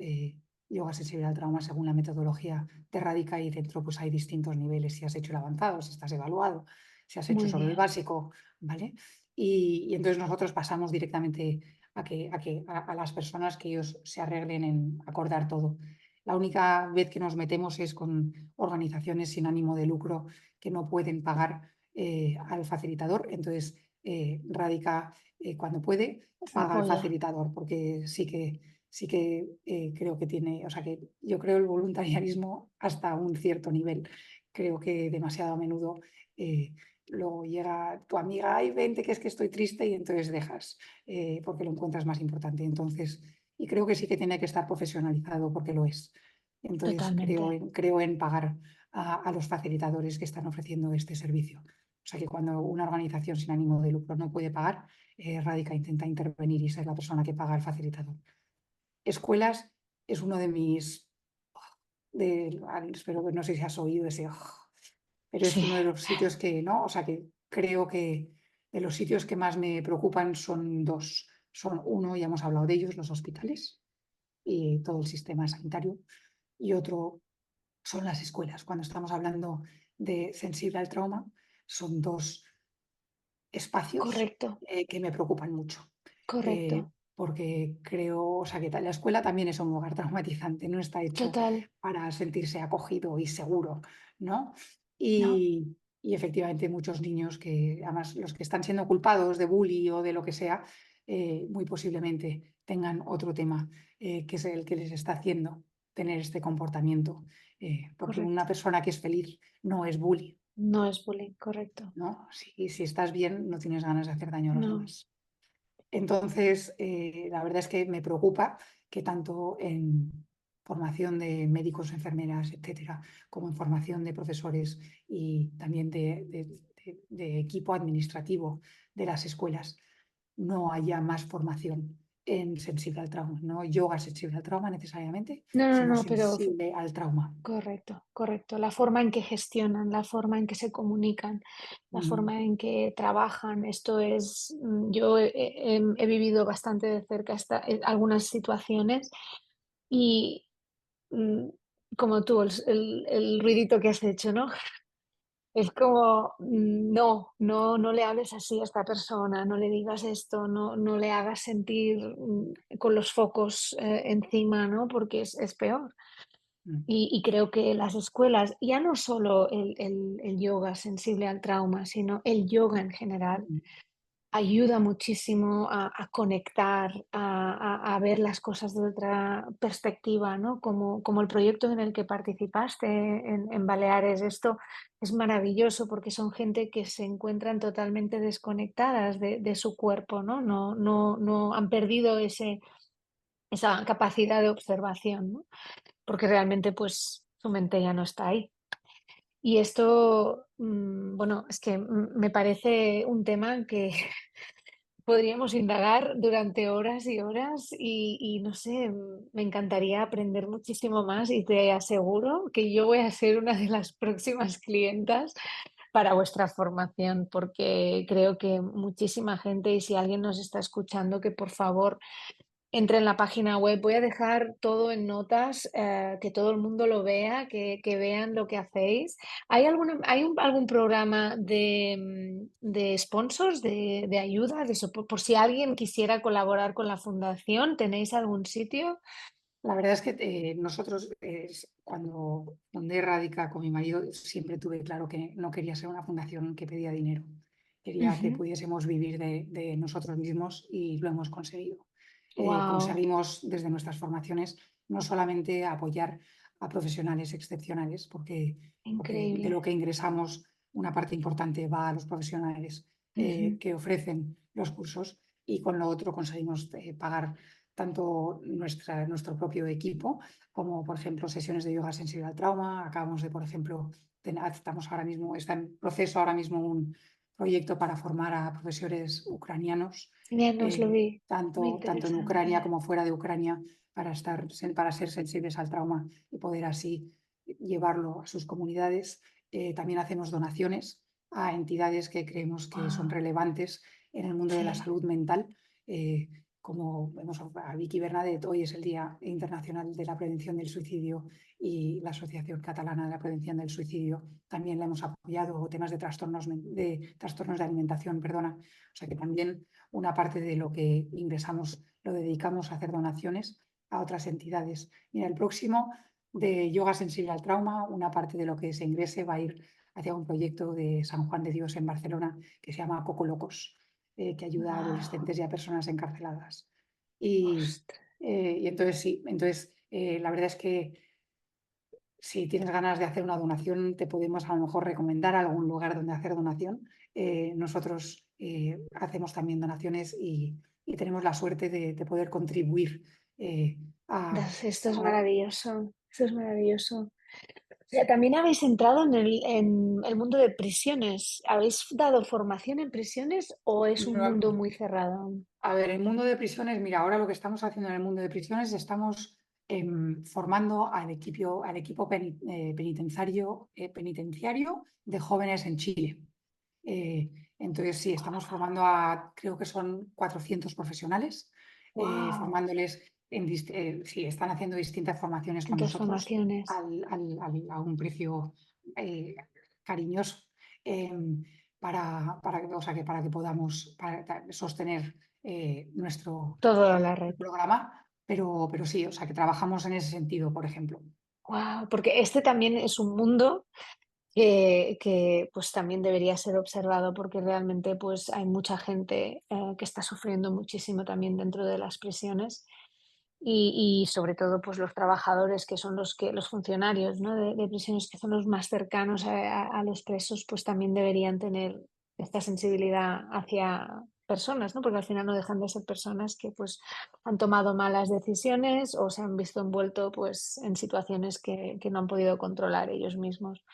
yoga sensible al trauma según la metodología de Radica y dentro pues hay distintos niveles, si has hecho el avanzado, si estás evaluado, si has hecho muy solo el bien, básico, ¿vale? Y entonces nosotros pasamos directamente a las personas que ellos se arreglen en acordar todo. La única vez que nos metemos es con organizaciones sin ánimo de lucro que no pueden pagar al facilitador. Entonces, Radica, cuando puede, os paga al apoya facilitador, porque sí que creo que tiene, o sea, que yo creo el voluntariarismo hasta un cierto nivel. Creo que demasiado a menudo luego llega tu amiga, ay, vente, que es que estoy triste, y entonces dejas, porque lo encuentras más importante. Entonces, y creo que sí que tiene que estar profesionalizado porque lo es. Entonces, creo totalmente, creo en pagar a los facilitadores que están ofreciendo este servicio. O sea que cuando una organización sin ánimo de lucro no puede pagar, Radica intenta intervenir y ser la persona que paga al facilitador. Escuelas es uno de mis, espero que no sé si has oído ese, pero es sí, uno de los sitios que no, o sea que creo que de los sitios que más me preocupan son dos. Son uno, ya hemos hablado de ellos, los hospitales y todo el sistema sanitario, y otro son las escuelas. Cuando estamos hablando de sensible al trauma, son dos espacios correcto, que me preocupan mucho. correcto, Porque creo, o sea, que la escuela también es un lugar traumatizante, no está hecho total, para sentirse acogido y seguro, ¿no? no, Y efectivamente muchos niños que, además, los que están siendo culpados de bullying o de lo que sea, muy posiblemente tengan otro tema que es el que les está haciendo tener este comportamiento, porque una correcto, persona que es feliz no es bully, no es bullying, correcto, ¿no? Si estás bien, no tienes ganas de hacer daño a los no, demás. Entonces, la verdad es que me preocupa que tanto en formación de médicos, enfermeras, etcétera, como en formación de profesores y también de equipo administrativo de las escuelas, no haya más formación en sensible al trauma, no yoga sensible al trauma necesariamente, no, no, sino no, pero sensible al trauma. correcto, correcto. La forma en que gestionan, la forma en que se comunican, la Mm. forma en que trabajan. Esto es, yo he vivido bastante de cerca algunas situaciones y mm, como tú, el ruidito que has hecho, ¿no? Es como, no, no, no le hables así a esta persona, no le digas esto, no, no le hagas sentir con los focos encima, ¿no? Porque es peor. Mm, Y creo que las escuelas, ya no solo el yoga sensible al trauma, sino el yoga en general, mm, ayuda muchísimo a conectar, a ver las cosas de otra perspectiva, ¿no? Como el proyecto en el que participaste en Baleares. Esto es maravilloso porque son gente que se encuentran totalmente desconectadas de su cuerpo, ¿no? No han perdido esa capacidad de observación, ¿no? Porque realmente, pues, su mente ya no está ahí. Y esto, bueno, es que me parece un tema que podríamos indagar durante horas y horas y no sé, me encantaría aprender muchísimo más y te aseguro que yo voy a ser una de las próximas clientas para vuestra formación, porque creo que muchísima gente, y si alguien nos está escuchando, que por favor entre en la página web. Voy a dejar todo en notas, que todo el mundo lo vea, que vean lo que hacéis. ¿Algún programa de sponsors, de ayuda, por si alguien quisiera colaborar con la fundación? ¿Tenéis algún sitio? La verdad es que nosotros, cuando fundé Radica con mi marido, siempre tuve claro que no quería ser una fundación que pedía dinero. Quería que pudiésemos vivir de nosotros mismos y lo hemos conseguido. Wow, Conseguimos desde nuestras formaciones no solamente apoyar a profesionales excepcionales, porque de increíble. lo que ingresamos, una parte importante va a los profesionales Ujú. que ofrecen los cursos, y con lo otro conseguimos pagar tanto nuestro propio equipo, como por ejemplo sesiones de yoga sensible al trauma. Acabamos de, por ejemplo, estamos ahora mismo, está en proceso ahora mismo un proyecto para formar a profesores ucranianos, Ya nos lo vi, muy tanto en Ucrania interesante. como fuera de Ucrania, para ser sensibles al trauma y poder así llevarlo a sus comunidades. También hacemos donaciones a entidades que creemos que son Wow, relevantes en el mundo de la sí. salud mental. eh, Como vemos a Vicky Bernadette, hoy es el Día Internacional de la Prevención del Suicidio, y la Asociación Catalana de la Prevención del Suicidio también la hemos apoyado, o temas de trastornos de alimentación, perdona. O sea que también una parte de lo que ingresamos lo dedicamos a hacer donaciones a otras entidades. Mira, el próximo de yoga sensible al trauma, una parte de lo que se ingrese va a ir hacia un proyecto de San Juan de Dios en Barcelona que se llama Coco Locos, que ayuda a Wow. adolescentes y a personas encarceladas. Y, y entonces sí, entonces la verdad es que si tienes ganas de hacer una donación, te podemos a lo mejor recomendar algún lugar donde hacer donación. Nosotros hacemos también donaciones, y tenemos la suerte de poder contribuir a, Esto es a maravilloso, esto es maravilloso. O sea, también habéis entrado en el mundo de prisiones. ¿Habéis dado formación en prisiones o es un mundo muy cerrado aún? A ver, el mundo de prisiones, mira, ahora lo que estamos haciendo en el mundo de prisiones, estamos formando al equipo penitenciario de jóvenes en Chile. Eh, entonces, sí, estamos formando a, creo que son 400 profesionales, Wow, formándoles sí, están haciendo distintas formaciones con distintas nosotros formaciones. a un precio cariñoso, o sea, para que podamos sostener Toda la red. nuestro programa, pero sí, o sea, que trabajamos en ese sentido, por ejemplo. Wow, porque este también es un mundo pues también debería ser observado porque realmente pues hay mucha gente que está sufriendo muchísimo también dentro de las prisiones y sobre todo pues los trabajadores que son los funcionarios, ¿no? de prisiones que son los más cercanos a los presos pues también deberían tener esta sensibilidad hacia personas, ¿no? Porque al final no dejan de ser personas que pues han tomado malas decisiones o se han visto envuelto pues en situaciones que no han podido controlar ellos mismos.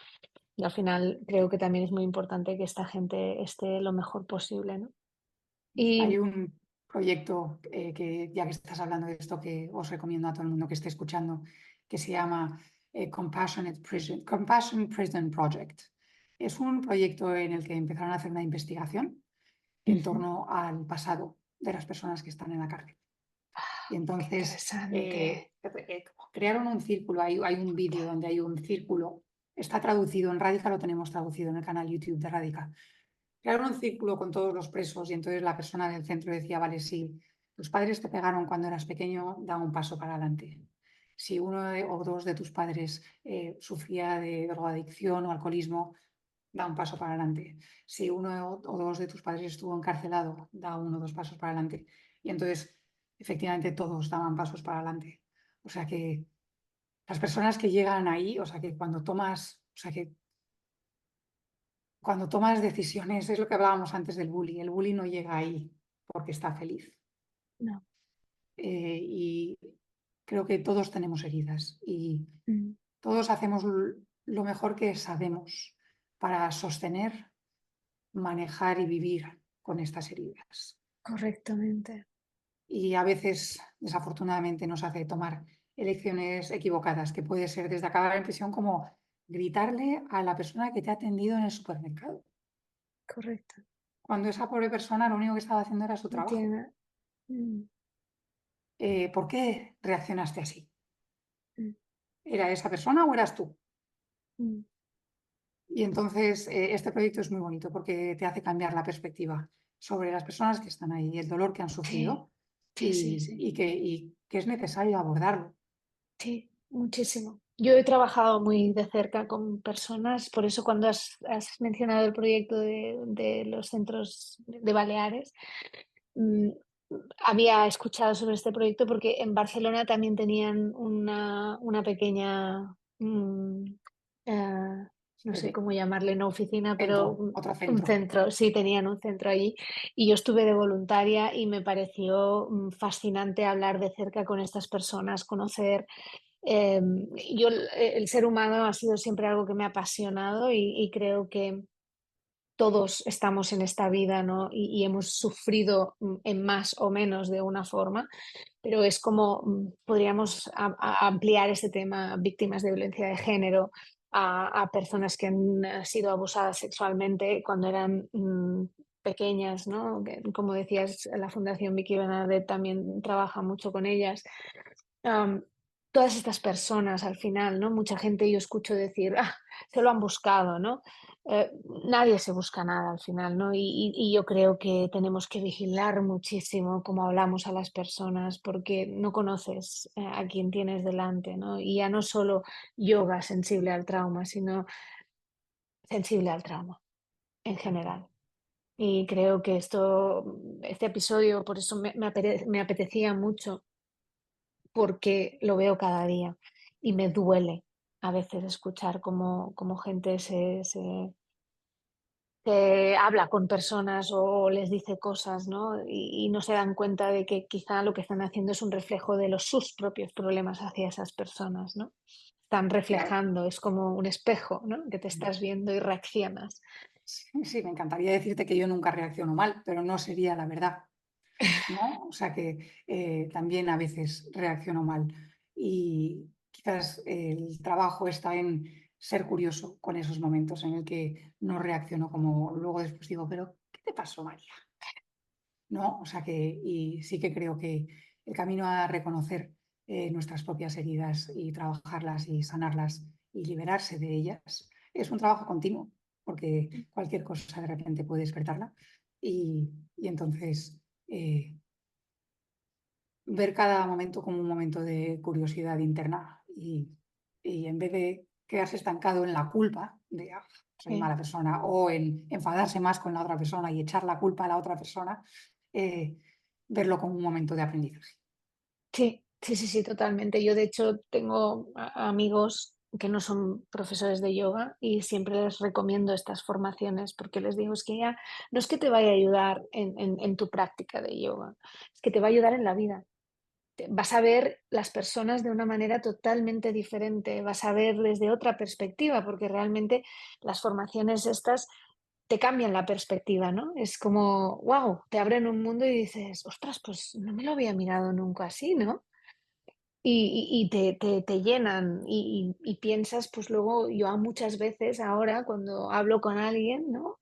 Y al final creo que también es muy importante que esta gente esté lo mejor posible, ¿no? Hay Y un proyecto que, ya que estás hablando de esto, que os recomiendo a todo el mundo que esté escuchando, que se llama Compassion Prison Project. Es un proyecto en el que empezaron a hacer una investigación en ujú, torno al pasado de las personas que están en la cárcel. Y qué entonces interesante. crearon un círculo, hay un vídeo donde hay un círculo, está traducido, en Radica lo tenemos traducido en el canal YouTube de Radica. Crearon un círculo con todos los presos y entonces la persona del centro decía, vale, si tus padres te pegaron cuando eras pequeño, da un paso para adelante. Si o dos de tus padres sufría de drogadicción o alcoholismo, da un paso para adelante. Si uno o dos de tus padres estuvo encarcelado, da uno o dos pasos para adelante. Y entonces, efectivamente, todos daban pasos para adelante. O sea que las personas que llegan ahí, o sea que cuando tomas decisiones, es lo que hablábamos antes del bully. El bully no llega ahí porque está feliz. No. Y creo que todos tenemos heridas y Mm, todos hacemos lo mejor que sabemos para sostener, manejar y vivir con estas heridas. correctamente. Y a veces, desafortunadamente, nos hace tomar elecciones equivocadas, que puede ser desde acabar en prisión como gritarle a la persona que te ha atendido en el supermercado, Correcto. cuando esa pobre persona lo único que estaba haciendo era su No trabajo. tiene. Mm, ¿Por qué reaccionaste así? mm, ¿Era esa persona o eras tú? mm. Y entonces este proyecto es muy bonito porque te hace cambiar la perspectiva sobre las personas que están ahí, el dolor que han Sí, sufrido sí, sí, sí. y que es necesario abordarlo. Sí, muchísimo. Yo he trabajado muy de cerca con personas, por eso cuando has mencionado el proyecto de los centros de Baleares, mm, había escuchado sobre este proyecto porque en Barcelona también tenían una pequeña, eh, no sé Sede, cómo llamarle, no oficina, pero centro, otro un centro. centro, sí, tenían un centro allí y yo estuve de voluntaria y me pareció fascinante hablar de cerca con estas personas, conocer. Yo, el ser humano ha sido siempre algo que me ha apasionado y creo que todos estamos en esta vida, ¿no? Y hemos sufrido en más o menos de una forma, pero es como podríamos ampliar este tema a víctimas de violencia de género, a personas que han sido abusadas sexualmente cuando eran pequeñas, ¿no? Como decías, la Fundación Vicky Bernadette también trabaja mucho con ellas. Am, Todas estas personas al final, ¿no? Mucha gente yo escucho decir: "Ah, se lo han buscado", ¿no? Eh, Nadie se busca nada al final, ¿no? Y yo creo que tenemos que vigilar muchísimo cómo hablamos a las personas, porque no conoces, a quién tienes delante, ¿no? Y ya no solo yoga sensible al trauma, sino sensible al trauma en Exacto. general. Y creo que este episodio, por eso me apetecía mucho porque lo veo cada día y me duele a veces escuchar cómo gente se habla con personas o les dice cosas, ¿no? Y no se dan cuenta de que quizá lo que están haciendo es un reflejo de sus propios problemas hacia esas personas, ¿no? Están Ya. reflejando, es como un espejo, ¿no? Que te estás viendo y reaccionas. Sí, sí, me encantaría decirte que yo nunca reacciono mal, pero no sería la verdad, ¿no? O sea que también a veces reacciono mal. Y quizás el trabajo está en ser curioso con esos momentos en el que no reacciono como luego después digo, pero ¿qué te pasó, María? ¿No? O sea que, y sí que creo que el camino a reconocer nuestras propias heridas y trabajarlas y sanarlas y liberarse de ellas es un trabajo continuo, porque cualquier cosa de repente puede despertarla. Y entonces ver cada momento como un momento de curiosidad interna y en vez de quedarse estancado en la culpa de soy Sí, mala persona o en enfadarse más con la otra persona y echar la culpa a la otra persona, eh, verlo como un momento de aprendizaje. sí, sí, sí, sí, totalmente. Yo, de hecho, tengo amigos que no son profesores de yoga y siempre les recomiendo estas formaciones porque les digo, es que ya no es que te vaya a ayudar en tu práctica de yoga, es que te va a ayudar en la vida. Vas a ver las personas de una manera totalmente diferente, vas a ver desde otra perspectiva, porque realmente las formaciones estas te cambian la perspectiva, ¿no? Es como, wow, te abren un mundo y dices, ostras, pues no me lo había mirado nunca así, ¿no? Y te llenan y piensas, pues luego yo muchas veces ahora cuando hablo con alguien, ¿no?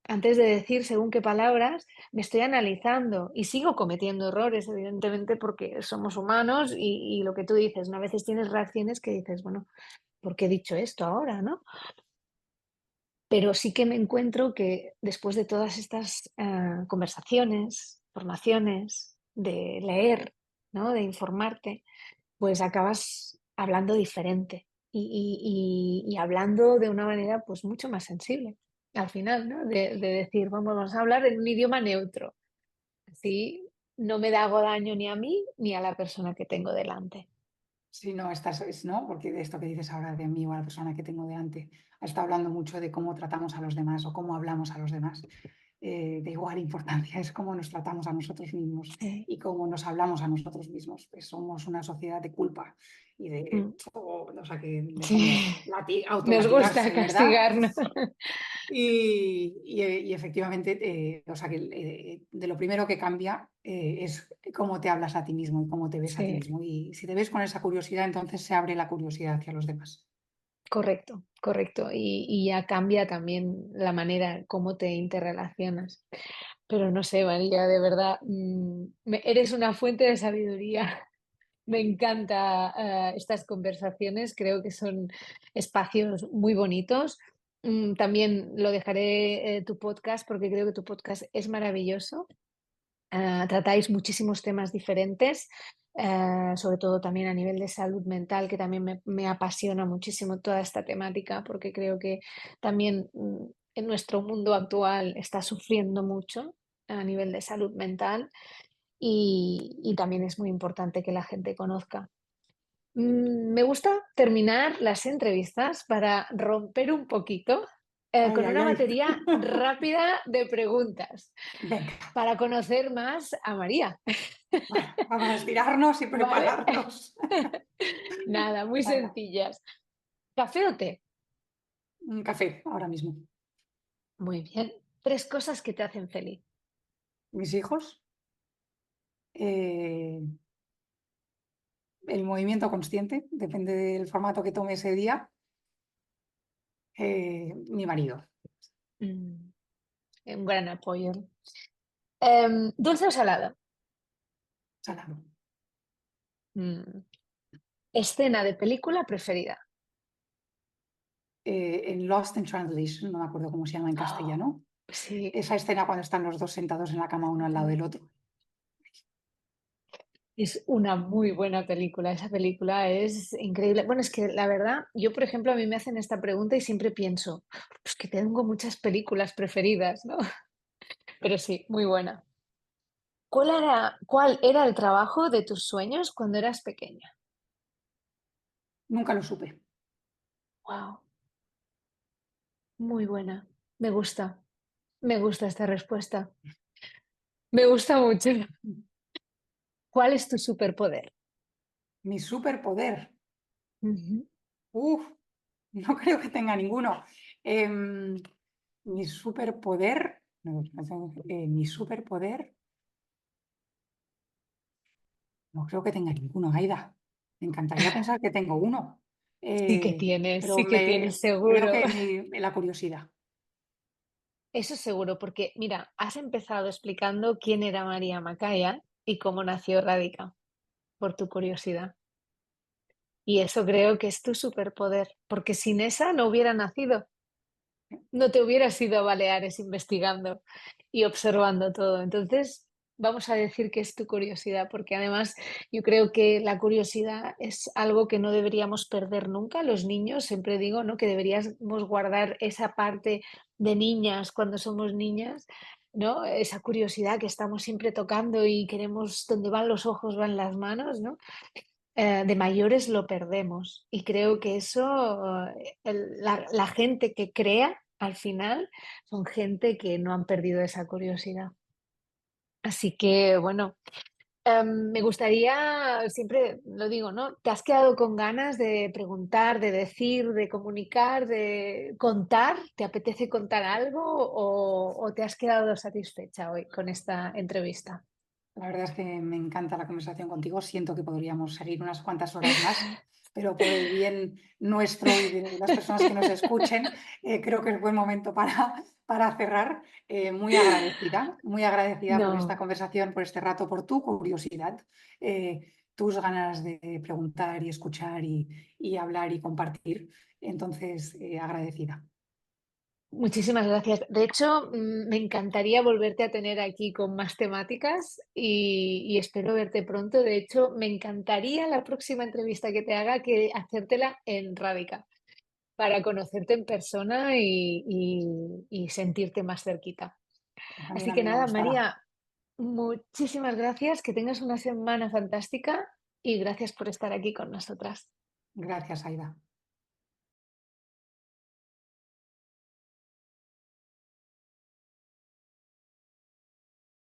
Antes de decir según qué palabras, me estoy analizando y sigo cometiendo errores, evidentemente, porque somos humanos y lo que tú dices, ¿no? A veces tienes reacciones que dices, bueno, ¿por qué he dicho esto ahora, no? Pero sí que me encuentro que después de todas estas, conversaciones, formaciones, de leer, ¿no? De informarte, pues acabas hablando diferente y hablando de una manera, pues, mucho más sensible, al final, ¿no? De decir: Vamos a hablar en un idioma neutro". Así no me hago daño ni a mí ni a la persona que tengo delante. Sí, no, ¿no? Porque de esto que dices ahora de mí o a la persona que tengo delante, has estado hablando mucho de cómo tratamos a los demás o cómo hablamos a los demás. De igual importancia es cómo nos tratamos a nosotros mismos Sí. y cómo nos hablamos a nosotros mismos. Pues somos una sociedad de culpa y Mm. o sea, de Sí. como Nos gusta autolatigarse, ¿verdad? castigarnos. Y efectivamente, o sea, que de lo primero que cambia es cómo te hablas a ti mismo y cómo te ves a ti Sí, mismo. Y si te ves con esa curiosidad, entonces se abre la curiosidad hacia los demás. correcto, correcto. Y ya cambia también la manera cómo te interrelacionas. Pero no sé, María, de verdad, eres una fuente de sabiduría. Me encanta estas conversaciones, creo que son espacios muy bonitos. También lo dejaré tu podcast porque creo que tu podcast es maravilloso. Tratáis muchísimos temas diferentes, sobre todo también a nivel de salud mental, que también me apasiona muchísimo toda esta temática, porque creo que también en nuestro mundo actual está sufriendo mucho a nivel de salud mental y también es muy importante que la gente conozca. Me gusta terminar las entrevistas para romper un poquito Ay, con ay, una ay. batería rápida de preguntas Venga, para conocer más a María. bueno, vamos a estirarnos y ¿Vale? prepararnos. Nada, muy Venga, sencillas. ¿Café o té? un café ahora mismo. Muy bien. Tres cosas que te hacen feliz. Mis hijos, eh, el movimiento consciente, depende del formato que tome ese día, mi marido, Mm, un gran apoyo. ¿Dulce o salado? salado. Mm, escena de película preferida. En Lost in Translation, no me acuerdo cómo se llama en Oh, castellano, sí, esa escena cuando están los dos sentados en la cama uno al lado del otro. es una muy buena película. Esa película es increíble. Bueno, es que la verdad, yo, por ejemplo, a mí me hacen esta pregunta y siempre pienso, pues que tengo muchas películas preferidas, ¿no? Pero sí, muy buena. ¿Cuál era el trabajo de tus sueños cuando eras pequeña? Nunca lo supe. Wow, muy buena. Me gusta esta respuesta. Me gusta mucho. ¿Cuál es tu superpoder? Mi superpoder. Ujú. Uf, no creo que tenga ninguno. Em, mi superpoder. No, mi superpoder. No creo que tenga ninguno, Aida. Me encantaría pensar que tengo uno. Pero Sí que tienes, creo seguro. que la curiosidad. Eso seguro, porque mira, has empezado explicando quién era María Macaya y cómo nació Radica, por tu curiosidad. Y eso creo que es tu superpoder, porque sin esa no hubiera nacido. No te hubieras ido a Baleares investigando y observando todo. Entonces, vamos a decir que es tu curiosidad, porque además yo creo que la curiosidad es algo que no deberíamos perder nunca. Los niños, siempre digo, ¿no? Que deberíamos guardar esa parte de niñas cuando somos niñas, ¿no? Esa curiosidad que estamos siempre tocando y queremos, donde van los ojos, van las manos, ¿no? De mayores lo perdemos y creo que eso, la gente que crea al final son gente que no han perdido esa curiosidad. Así que bueno, me gustaría, siempre lo digo, ¿no? ¿Te has quedado con ganas de preguntar, de decir, de comunicar, de contar? ¿Te apetece contar algo o te has quedado satisfecha hoy con esta entrevista? La verdad es que me encanta la conversación contigo. Siento que podríamos seguir unas cuantas horas más, pero por el bien nuestro y de las personas que nos escuchen, creo que es buen momento para cerrar. Muy agradecida por esta No, conversación, por este rato, por tu curiosidad. tus ganas de preguntar y escuchar y hablar y compartir. Entonces, agradecida. Muchísimas gracias. De hecho, me encantaría volverte a tener aquí con más temáticas y espero verte pronto. De hecho, me encantaría la próxima entrevista que te haga que hacértela en Rádica para conocerte en persona y sentirte más cerquita. También Así a que mí me nada, gustará. María, muchísimas gracias, que tengas una semana fantástica y gracias por estar aquí con nosotras. Gracias, Aida.